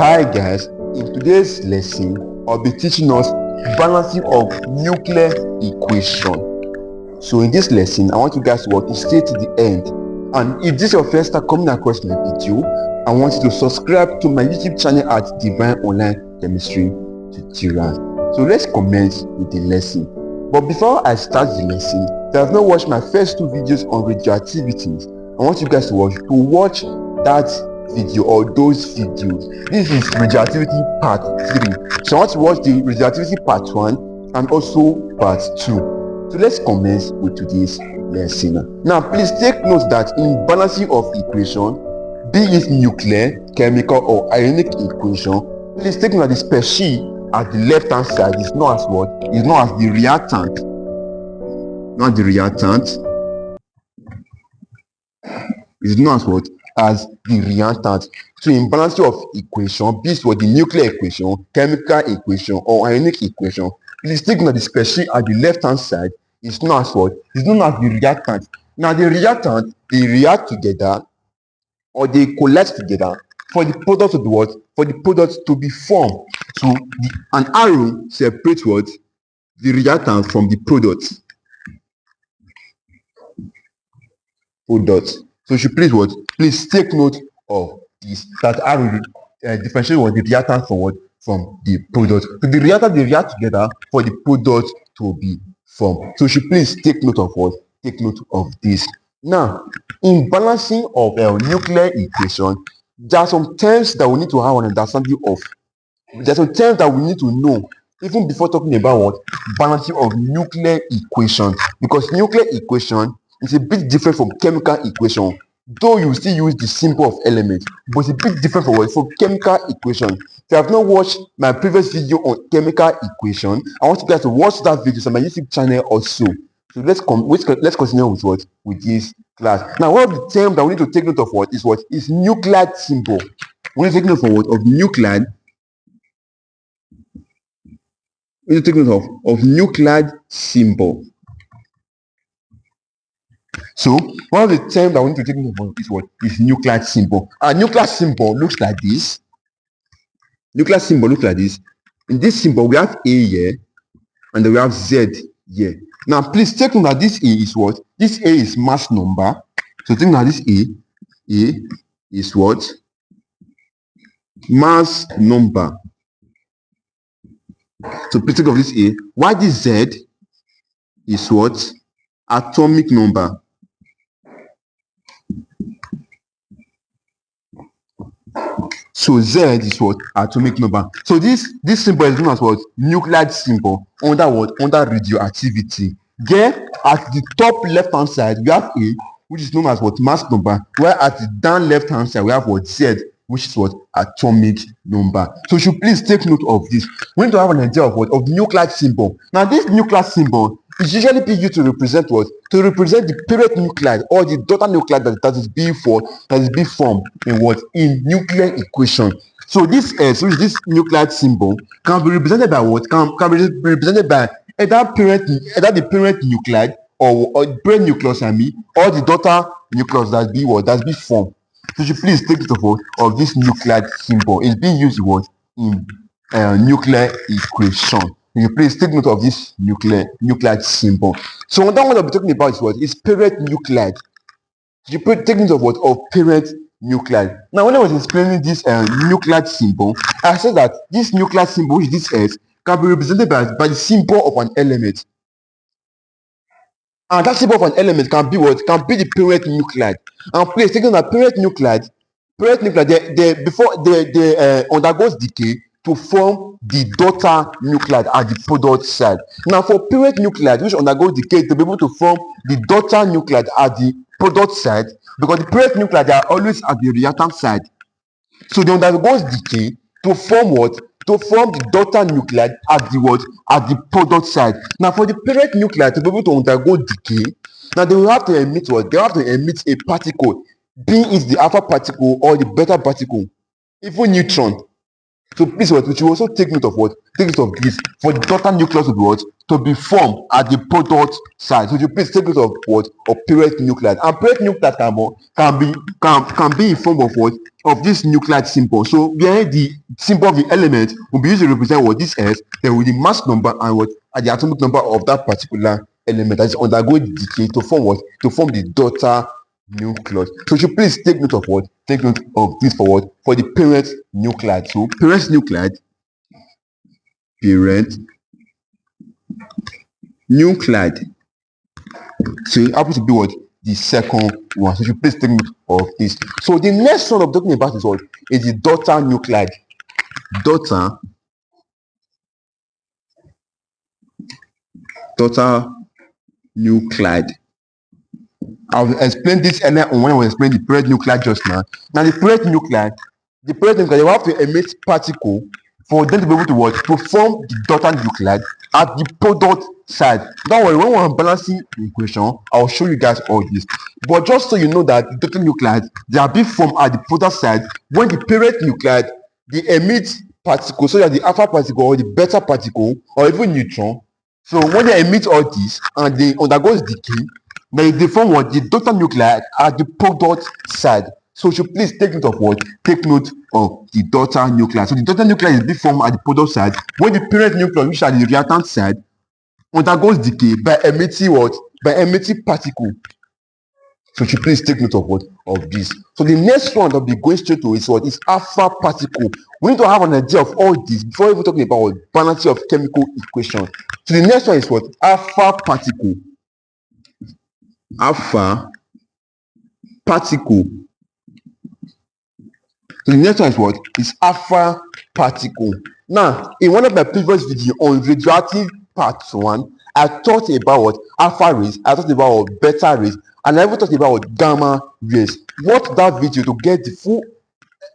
Hi guys, in today's lesson, I'll be teaching us balancing of nuclear equation. So in this lesson, I want you guys to stay to the end. And if this is your first time coming across my video, I want you to subscribe to my YouTube channel at Divine Online Chemistry Tutorials. So let's commence with the lesson. But before I start the lesson, if you have not watched my first two videos on radioactivities, I want you guys to watch that video or those videos. This is radioactivity part 3. So I want to watch the radioactivity part 1 and also part 2. So let's commence with today's lesson. Now please take note that in balancing of equation, be it nuclear, chemical or ionic equation, please take note that the species at the left hand side is known as what? Is known as the reactant. Not the reactant. Is known as what? As the reactant. So in balancing of equation, be it for the nuclear equation, chemical equation or ionic equation, please take note that the species at the left hand side is known as what? Is known as the reactant. Now the reactant, they react together or they collide together for the product to be what? For the product to be formed. So an arrow separates what? The reactant from the product. So you should please what? Please take note of this. That arrow differentiate what? The reactant from what? From the product. So the reactant, they react together for the product to be formed. So you should please take note of what? Take note of this. Now, in balancing of nuclear equation, there are some terms that we need to have an understanding of. There are some terms that we need to know even before talking about what? Balancing of nuclear equation. Because nuclear equation is a bit different from chemical equation. Though you still use the symbol of element, but it's a bit different from what? From chemical equation. If you have not watched my previous video on chemical equation, I want you guys to watch that video on my YouTube channel also. So let's continue with what? With this class. Now, one of the terms that we need to take note of what? Is nuclide symbol. We need to take note of what? Of nuclide. We need to take note of nuclide symbol. So one of the terms that we need to take note of is what? Is nuclide symbol. And nuclide symbol looks like this. Nuclide symbol looks like this. In this symbol, we have A here, and then we have Z here. Now, please take note that this A is what? This A is mass number. So take note that this A is what? Mass number. So please think of this A. Why this Z is what? Atomic number. So Z is what? Atomic number. So this symbol is known as what? Nuclide symbol. Under what? Under radioactivity. There at the top left hand side we have A, which is known as what? Mass number. Where at the down left hand side we have what? Z, which is what? Atomic number. So you should please take note of this. We need to have an idea of what? Of the nuclide symbol. Now this nuclide symbol is usually being used to represent what? To represent the parent nuclide or the daughter nuclide that is being formed in what? In nuclear equation. So this this nuclide symbol can be represented by what? Can be represented by either the parent nuclide or parent nucleus, or the daughter nucleus that's being formed. So you please take note of this nuclide symbol. It's being used what? In nuclear equation. You please take note of this nuclide symbol. So that one I'll be talking about is what? Is parent nuclide. You take note of what? Of parent nuclide. Now when I was explaining this nuclide symbol, I said that this nuclide symbol, which is this S, can be represented by the symbol of an element. And that symbol of an element can be what? Can be the parent nuclide. And please take note that parent nuclide, they undergoes decay to form the daughter nuclide at the product side. Now for parent nuclide which undergoes decay to be able to form the daughter nuclide at the product side, because the parent nuclide they are always at the reactant side. So they undergoes decay to form what? To form the daughter nuclide at the what? At the product side. Now for the parent nuclide to be able to undergo decay, now they will have to emit what? They have to emit a particle, be it the alpha particle or the beta particle, even neutron. So please what? We should also take note of what? Take note of this for the daughter nucleus to be what? to be formed at the product side. So you please take note of what? Of parent nuclide. And parent nuclide can be in form of what? Of this nuclide symbol. So where the symbol of the element will be used to represent what? This S, then with the mass number and what? At the atomic number of that particular element that is undergoing decay to form what? To form the daughter nucleus. So you please take note of what? Take note of this for what? For the parent nuclide. So parent nuclide, so it happens to be what? The second one. So you please take note of this. So the next one I'm talking about is what? Is the daughter nuclide. Daughter nuclide. I'll explain this earlier on when I was explaining the parent nuclide just now. Now the parent nuclide, they will have to emit particle for them to be able to what? To form the daughter nuclide at the product side. Don't worry, when we're balancing the equation, I'll show you guys all this. But just so you know that the daughter nuclide, they are being formed at the product side when the parent nuclide, they emit particle, so that the alpha particle or the beta particle or even neutron. So when they emit all this and they undergoes decay, they form what? The daughter nuclide at the product side. So you should please take note of what? Take note of the daughter nuclide. So the daughter nuclide is being formed at the product side when the parent nucleus, which are the reactant side, undergoes decay by emitting what? By emitting particle. So you should please take note of what? Of this. So the next one that we'll be going straight to is what? Is alpha particle. We need to have an idea of all this before even talking about what? Balancing of chemical equation. So the next one is what? Alpha particle. Alpha particle. So the next one is what? Is alpha particle. Now, in one of my previous videos on radioactive part 1, I talked about what? Alpha rays, I talked about what? Beta rays, and I even talked about what? Gamma rays. Watch that video to get the full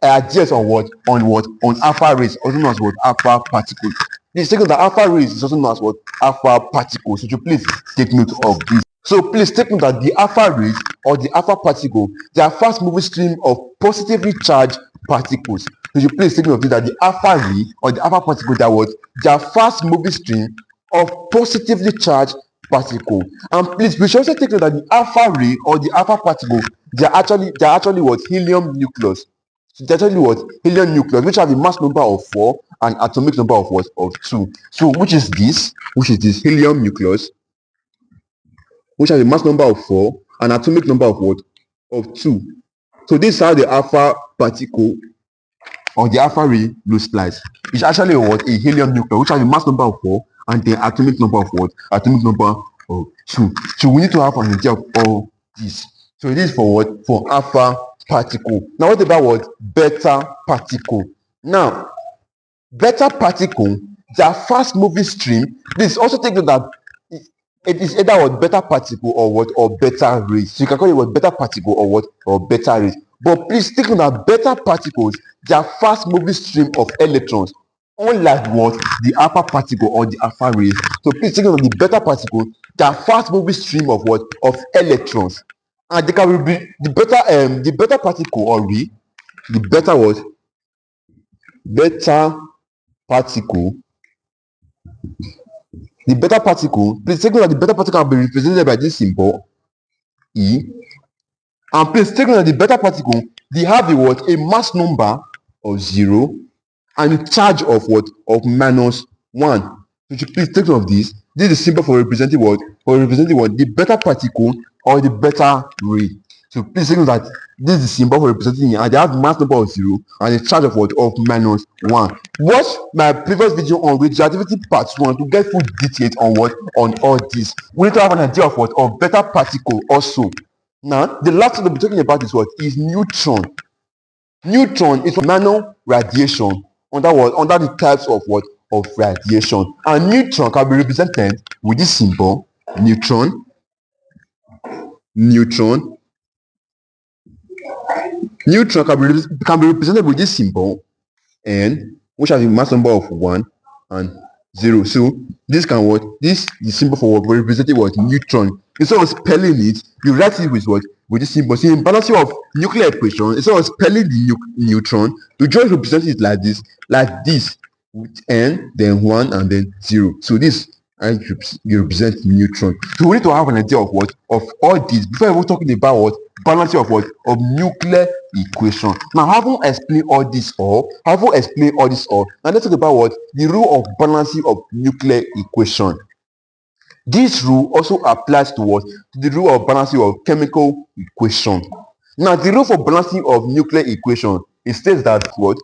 ideas on what? On alpha rays, also known as what? Alpha particle. Please take note that alpha rays is also known as what? Alpha particle. So you please take note of this. So please take note that the alpha rays or the alpha particle, they are fast moving stream of positively charged particles. So you please take note of this, that the alpha ray or the alpha particle, that what? They are fast moving stream of positively charged particle. And please we should also take note that the alpha ray or the alpha particle, they are actually what? Helium nucleus. So they're actually what? Helium nucleus, which have a mass number of 4 and atomic number of what? Of 2. So which is this helium nucleus, which has a mass number of 4 and atomic number of what? Of 2. So this is how the alpha particle or the alpha ray looks like. It's actually what? A helium nucleus, which has a mass number of 4 and the atomic number of what? Atomic number of 2. So we need to have an idea of all this. So this is for what? For alpha particle. Now what about what? Beta particle. Now, beta particle, they are fast moving stream. Please also take note that it is either what? Beta particle or what? Or beta rays. So you can call it what? Beta particle or what? Or beta rays. But please take note that beta particles, they are fast moving stream of electrons, unlike what? The alpha particle or the alpha rays. So please take note that the beta particle, they are fast moving stream of what? Of electrons. And they can be the beta particle or ray, the beta what? Beta particle. The beta particle, please take note that the beta particle can be represented by this symbol E. And please take note that the beta particle, they have a what? A mass number of 0 and a charge of what? Of -1. So you please take note of this. This is the symbol for representing what? For representing what? The beta particle or the beta ray. So please take note that this is the symbol for representing it, and they have mass number of 0 and a charge of what? Of -1. Watch my previous video on radioactivity part 1 to get full details on what? On all this. We need to have an idea of what? Of beta particle also. Now, the last thing we'll be talking about is what? Is neutron. Neutron is nano radiation under what? Under the types of what? Of radiation. And neutron can be represented with this symbol, neutron. Neutron can be represented with this symbol N, which has a mass number of 1 and 0. So this can what? This is the symbol for what? Representing what? Neutron. Instead of spelling it, you write it with what? With this symbol. See, in balancing of nuclear equation, instead of spelling the neutron, you just represent it like this, with N, then 1 and then 0. So this and you represent neutron. So we need to have an idea of what of all this before even talking about what balancing of what of nuclear equation. Now, having explained all this now let's talk about what the rule of balancing of nuclear equation. This rule also applies to what to the rule of balancing of chemical equation. Now, the rule for balancing of nuclear equation, it states that what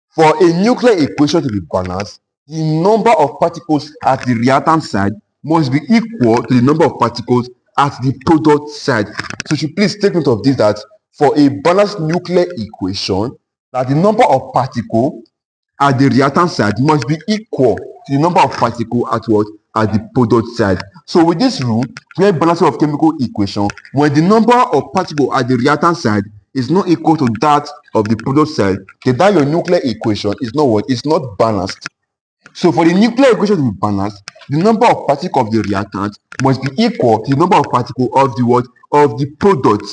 for a nuclear equation to be balanced, the number of particles at the reactant side must be equal to the number of particles at the product side. So you should please take note of this, that for a balanced nuclear equation, that the number of particles at the reactant side must be equal to the number of particles at what at the product side. So with this rule, where balancing of chemical equation, when the number of particles at the reactant side is not equal to that of the product side, then that your nuclear equation is not what is not balanced. So for the nuclear equation to be balanced, the number of particles of the reactant must be equal to the number of particles of the what of the product.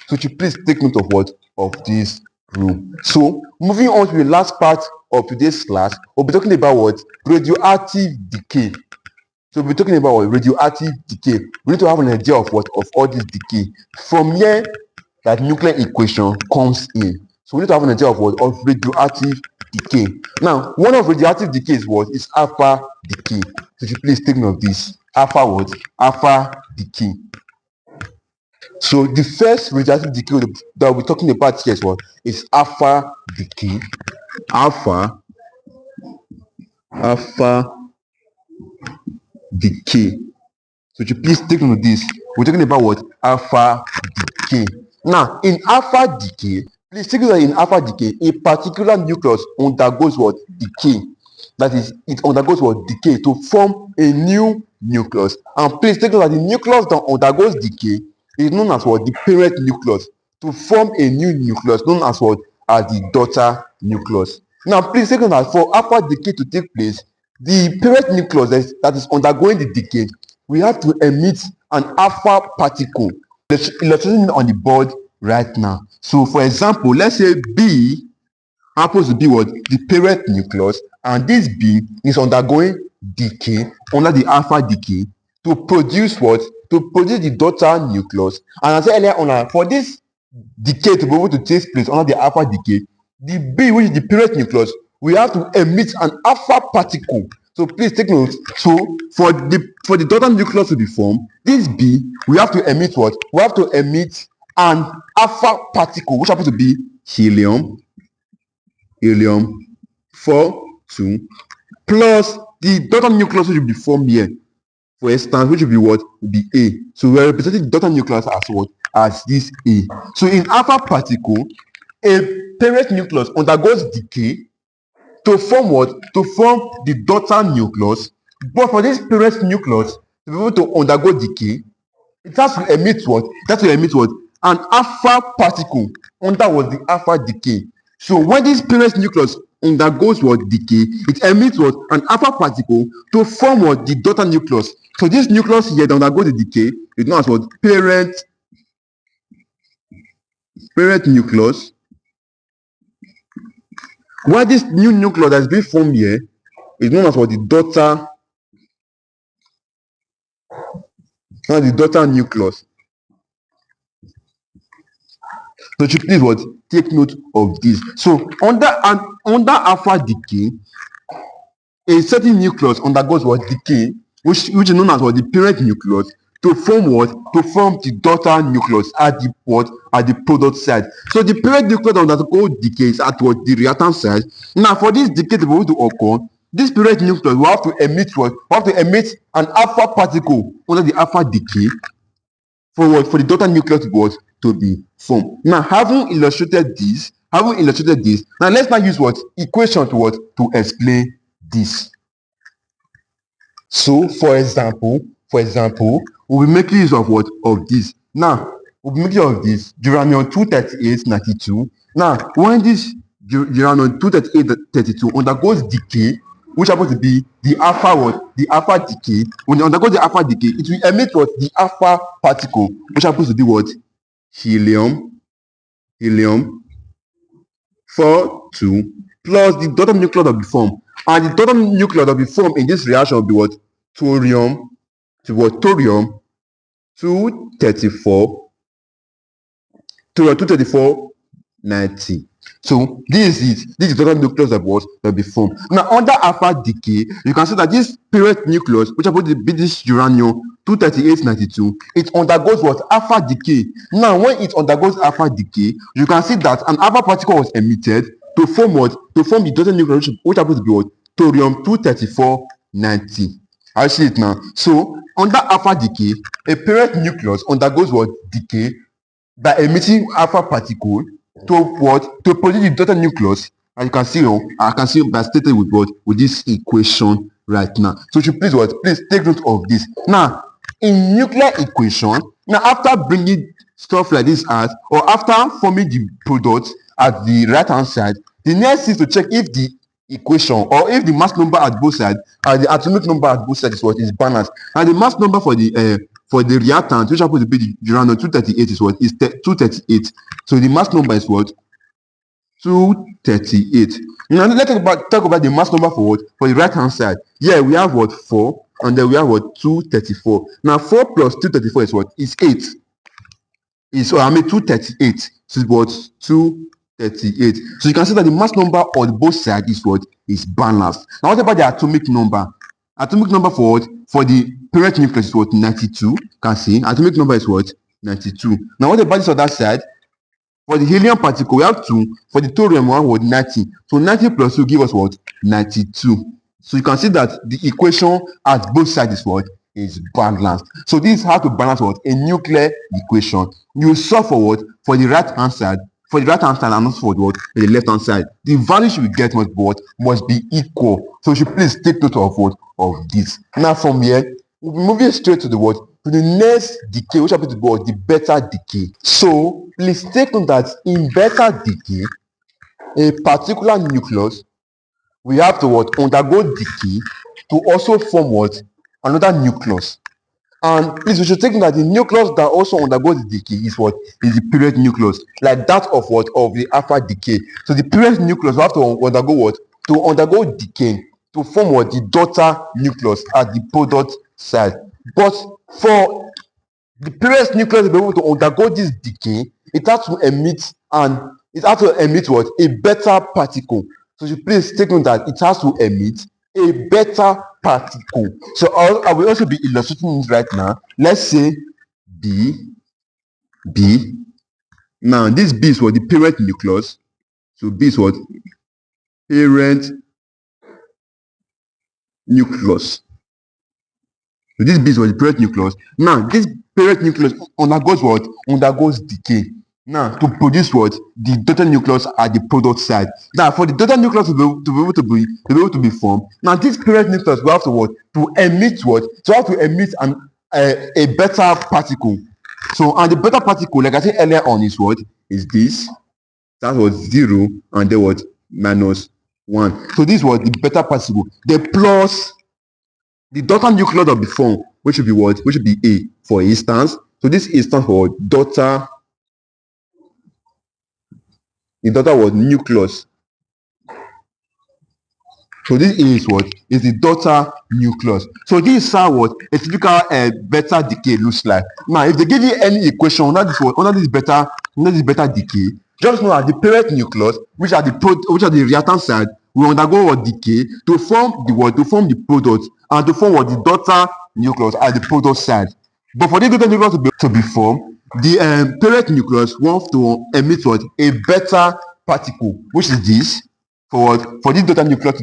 So you please take note of what of this rule. So moving on to the last part of today's class, we'll be talking about what radioactive decay. So we'll be talking about what radioactive decay. We need to have an idea of what of all this decay. From here, that nuclear equation comes in. So we need to have an idea of what of radioactive decay. Now, one of radioactive decay is what is alpha decay. So you please take note of this. Alpha what? Alpha decay. So the first radioactive decay that we're talking about here is what is alpha decay. Alpha decay. So you please take note of this. We're talking about what alpha decay. Now, in alpha decay, please take note that in alpha decay, a particular nucleus undergoes what decay. That is, it undergoes what decay to form a new nucleus. And please take note that the nucleus that undergoes decay is known as what the parent nucleus. To form a new nucleus known as what as the daughter nucleus. Now, please take note that for alpha decay to take place, the parent nucleus that is undergoing the decay, we have to emit an alpha particle. Illustrating on the board right now. So, for example, let's say B happens to be what the parent nucleus, and this B is undergoing decay under the alpha decay to produce what to produce the daughter nucleus. And as I said earlier on, for this decay to be able to take place under the alpha decay, the B, which is the parent nucleus, we have to emit an alpha particle. So please take note. So for the daughter nucleus to be formed, this B, we have to emit what? We have to emit an alpha particle, which happens to be helium 4 2, plus the daughter nucleus which will be formed here. For instance, which will be what? Will be A. So we are representing the daughter nucleus as what? As this A. So in alpha particle, a parent nucleus undergoes decay to form what? To form the daughter nucleus. But for this parent nucleus to be able to undergo decay, it has to emit what? It has to emit what? An alpha particle under what? The alpha decay. So when this parent nucleus undergoes what? Decay, it emits what? An alpha particle to form what? The daughter nucleus. So this nucleus here that undergoes the decay is known as what? Parent nucleus. While this new nucleus that is being formed here is known as what? The daughter nucleus. So you please what? Take note of this. So under alpha decay, a certain nucleus undergoes what? Decay, which is known as what? The parent nucleus, to form what? To form the daughter nucleus at the what? At the product side. So the parent nucleus undergoes decay is at what? The reactant side. Now for this decay to be able to occur, this parent nucleus will have to emit what? We have to emit an alpha particle under the alpha decay for what? For the daughter nucleus to be what? To be formed. Now, having illustrated this, now let's now use what? Equation to what? To explain this. So, for example, we'll be making use of what? Of this. Now, we'll be making use of this uranium 238-92. Now, when this uranium 238-32 undergoes decay, which happens to be the alpha what? The alpha decay. When it undergoes the alpha decay, it will emit what? The alpha particle, which happens to be what? Helium 4 2, plus the daughter nucleus that will be formed. And the daughter nucleus that will be formed in this reaction will be what? thorium to what? Thorium 234, thorium 234 90. So this is it. This is the total nucleus that was that be formed. Now under alpha decay, you can see that this parent nucleus, which about to be this uranium 23892, it undergoes what? Alpha decay. Now when it undergoes alpha decay, you can see that an alpha particle was emitted to form what? To form the total nucleus, which happens to be what? Thorium 234 90. I see it now. So under alpha decay, a parent nucleus undergoes what? Decay by emitting alpha particle to what? To produce the daughter nucleus. And you can see, I can see by stated with what? With this equation right now. So you please what? Please take note of this. Now, in nuclear equation, now after bringing stuff like this out, or after forming the product at the right hand side, the next is to check if the equation or if the mass number at both sides and the atomic number at both sides is what? Is balanced. And the mass number for the reactant, which happens to be the uranium 238, is what? Is 238. So the mass number is what? 238. Now let's talk about the mass number for what? For the right hand side. Yeah, we have what? 4, and then we have what? 234. Now 4 plus 234 is what? Is 8. Is 238. So it's what? 238. So you can see that the mass number on both sides is what? Is balanced. Now what about the atomic number? Atomic number for what? For the parent nucleus is what? 92. You can see atomic number is what? 92. Now what about this other side? For the helium particle, we have 2. For the thorium, we have what? 90. So 90 plus 2 give us what? 92. So you can see that the equation at both sides is what? Is balanced. So this is how to balance what? A nuclear equation. You solve for what? For the right hand side. For the right hand side and not for what? For the left hand side. The value you get must be equal. So you should please take note of what? Of this. Now from here, we'll be moving straight to the what? To the next decay, which happens to be what? The beta decay. So please take note that in beta decay, a particular nucleus we have to what? Undergo decay to also form what? Another nucleus. And please, we should take note that the nucleus that also undergoes the decay is what? Is the parent nucleus, like that of what? Of the alpha decay. So the parent nucleus will have to undergo what? To undergo decay to form what? The daughter nucleus at the product side. But for the parent nucleus to be able to undergo this decay, it has to emit what? A beta particle. So you please take note that it has to emit a beta particle. So I will also be illustrating it right now. Let's say B. Now this B is what? The parent nucleus. So B is what? Parent nucleus. So this B is what? The parent nucleus. Now this parent nucleus undergoes what? Undergoes decay. Now to produce what? The daughter nucleus at the product side. Now for the daughter nucleus to be able to be formed, now this parent nucleus will have to what? To emit what? To have to emit a beta particle. So and the beta particle, like I said earlier on, is what? Is this. That was 0 and then what? -1. So this was the beta particle. The plus the daughter nucleus will be formed, which should be what? Which should be A, for instance. So this is stands for daughter. The daughter was nucleus. So this is what? Is the daughter nucleus. So this is how what? A typical beta decay looks like. Now, if they give you any equation under this beta decay, just know that the parent nucleus, which are the reactant side, will undergo what? Decay to form the what? To form the product and to form what? The daughter nucleus at the product side. But for the daughter nucleus to be formed, the parent nucleus wants to emit what? A beta particle, which is this. For this daughter nucleus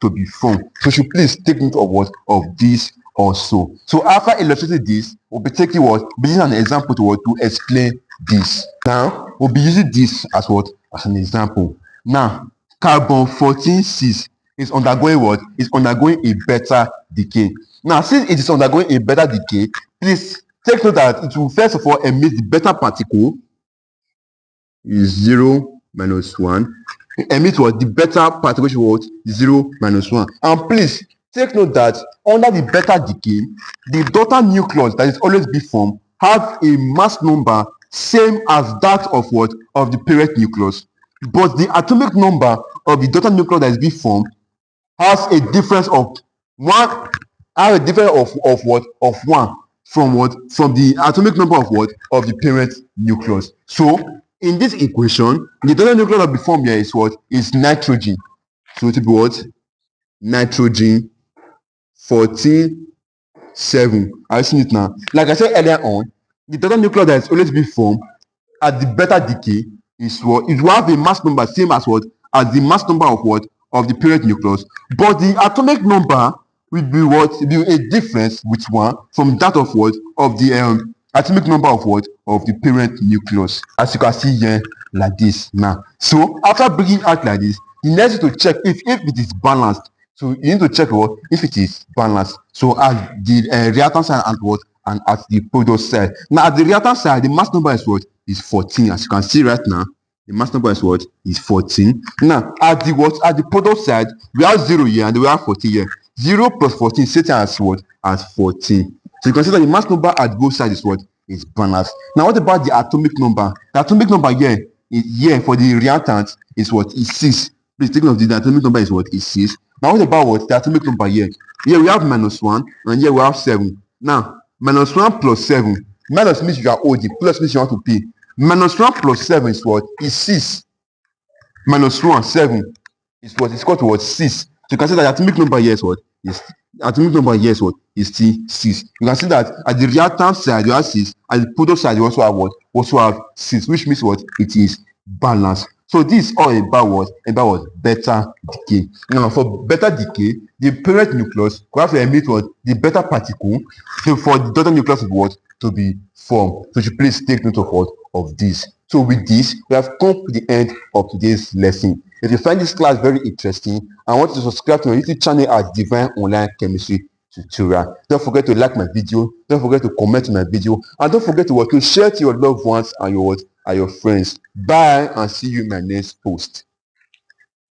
to be formed. So you should please take note of what? Of this also. So after illustrating this, we'll be taking what? Be using an example to explain this. Now we'll be using this as what? As an example. Now carbon 14(6) is undergoing what? Is undergoing a beta decay. Now since it is undergoing a beta decay, please take note that it will first of all emit the beta particle is 0 minus 1. Emit what? The beta particle which was 0 minus 1. And please take note that under the beta decay, the daughter nucleus that is always be formed have a mass number same as that of what? Of the parent nucleus. But the atomic number of the daughter nucleus that is being formed has a difference of 1 have a difference of what? Of 1 from what? From the atomic number of what? Of the parent nucleus. So in this equation, the total nucleus of the form here is what? Is nitrogen. So it will be what? Nitrogen 14 7. Are you seeing it now? Like I said earlier on, the total nucleus that is always being formed at the beta decay is what? It will have a mass number same as what? As the mass number of what? Of the parent nucleus. But the atomic number will be what? Will be a difference with 1 from that of what? Of the atomic number of what? Of the parent nucleus. As you can see here, like this now. So after bringing out like this, the next thing to check if it is balanced. So you need to check what? If it is balanced. So at the reactant side and what? And at the product side. Now at the reactant side, the mass number is what? Is 14. As you can see right now, the mass number is what? Is 14. Now at the what? At the product side, we have 0 here and we have 14 here. 0 plus 14 sets as what? As 14. So you can see that the mass number at both sides is what? Is balanced. Now what about the atomic number? The atomic number here for the reactant is what? Is 6. Please take note of the atomic number is what? Is 6. Now what about what? The atomic number here? Here we have -1 and here we have 7. Now -1 plus 7. Minus means you are holding, plus means you want to pay. -1 plus 7 is what? Is 6. -1, 7 is what? Is equal to what? 6. So you can see that the atomic number here is what? Is atomic number here is what? Is still 6. You can see that at the reactant side you have 6, at the product side you also have what? Also have 6, which means what? It is balanced. So this is all about what? About what? Beta decay. Now for beta decay, the parent nucleus will have to emit what? The beta particle. So for the daughter nucleus of what? To be formed. So you should please take note of what? Of this. So with this, we have come to the end of today's lesson. If you find this class very interesting and want to subscribe to my YouTube channel at Divine Online Chemistry Tutorial, don't forget to like my video, don't forget to comment on my video, and don't forget to share to your loved ones and your friends. Bye and see you in my next post.